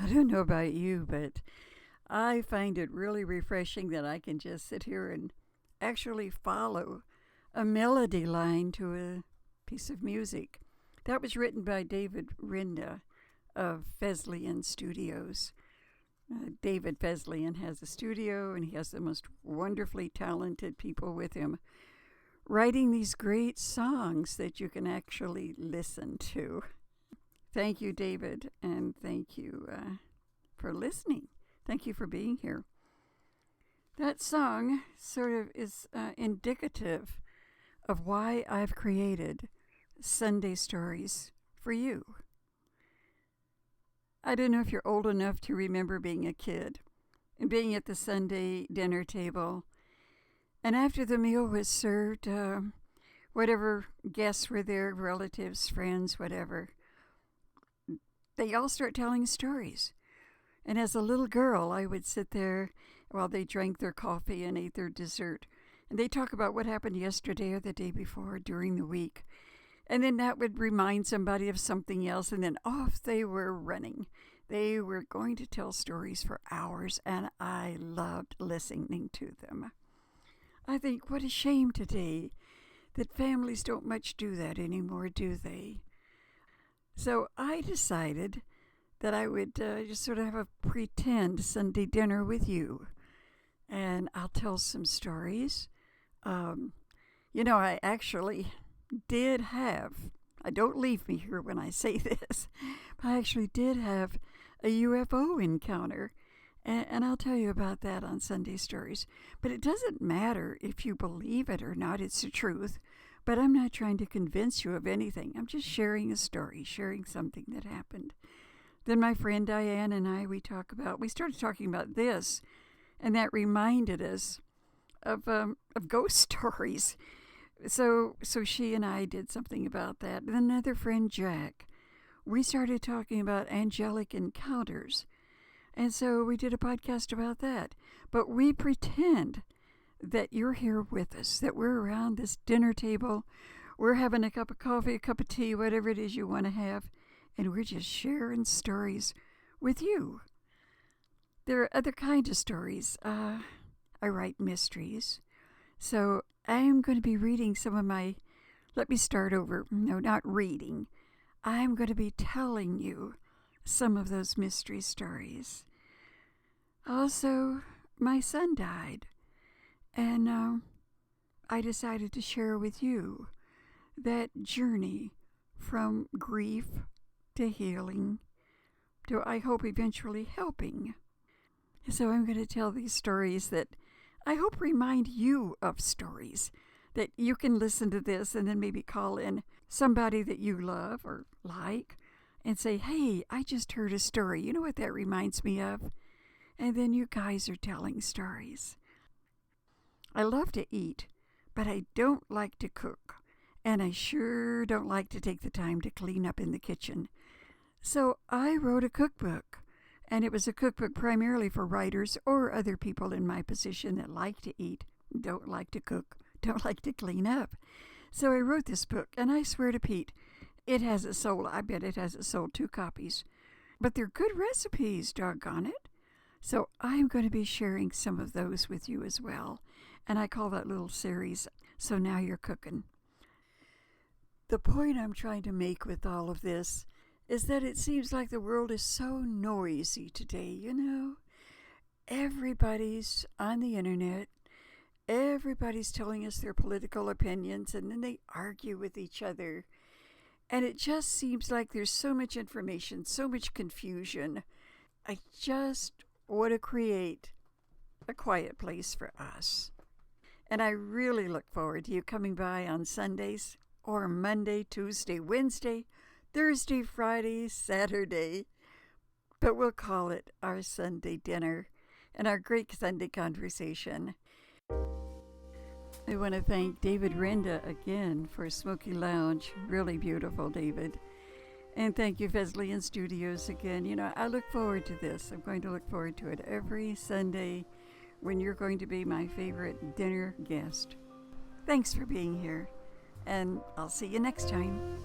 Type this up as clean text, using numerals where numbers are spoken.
I don't know about you, but I find it really refreshing that I can just sit here and actually follow a melody line to a piece of music. That was written by David Rinda of Fesliyan Studios. David Fesliyan has a studio and he has the most wonderfully talented people with him writing these great songs that you can actually listen to. Thank you, David, and thank you for listening. Thank you for being here. That song sort of is indicative of why I've created Sunday Stories for you. I don't know if you're old enough to remember being a kid and being at the Sunday dinner table. And after the meal was served, whatever guests were there, relatives, friends, whatever, they all start telling stories. And as a little girl, I would sit there while they drank their coffee and ate their dessert. And they talk about what happened yesterday or the day before during the week. And then that would remind somebody of something else. And then off they were running. They were going to tell stories for hours. And I loved listening to them. I think, what a shame today that families don't much do that anymore, do they? So I decided that I would just sort of have a pretend Sunday dinner with you. And I'll tell some stories. I actually did have, don't leave me here when I say this, but I actually did have a UFO encounter. And I'll tell you about that on Sunday Stories. But it doesn't matter if you believe it or not. It's the truth. But I'm not trying to convince you of anything. I'm just sharing a story, sharing something that happened. Then my friend Diane and I, we started talking about this. And that reminded us of ghost stories. So she and I did something about that. And another friend, Jack, we started talking about angelic encounters. And so we did a podcast about that. But we pretend that you're here with us, that we're around this dinner table. We're having a cup of coffee, a cup of tea, whatever it is you want to have. And we're just sharing stories with you. There are other kinds of stories. I write mysteries. So I'm going to be reading some of my, let me start over. No, not reading. I'm going to be telling you some of those mystery stories. Also, my son died, and I decided to share with you that journey from grief to healing to, I hope, eventually helping. So I'm going to tell these stories that I hope remind you of stories that you can listen to this and then maybe call in somebody that you love or like and say, hey, I just heard a story. You know what that reminds me of? And then you guys are telling stories. I love to eat, but I don't like to cook. And I sure don't like to take the time to clean up in the kitchen. So I wrote a cookbook. And it was a cookbook primarily for writers or other people in my position that like to eat, don't like to cook, don't like to clean up. So I wrote this book, and I swear to Pete, it hasn't sold. I bet it hasn't sold 2 copies. But they're good recipes, doggone it. So I'm going to be sharing some of those with you as well. And I call that little series, So Now You're Cooking. The point I'm trying to make with all of this is that it seems like the world is so noisy today, you know? Everybody's on the internet. Everybody's telling us their political opinions, and then they argue with each other. And it just seems like there's so much information, so much confusion. I just want to create a quiet place for us. And I really look forward to you coming by on Sundays or Monday, Tuesday, Wednesday, Thursday, Friday, Saturday. But we'll call it our Sunday dinner and our great Sunday conversation. I want to thank David Rinda again for Smoky Lounge. Really beautiful, David. And thank you, Fesliyan Studios, again. You know, I look forward to this. I'm going to look forward to it every Sunday when you're going to be my favorite dinner guest. Thanks for being here, and I'll see you next time.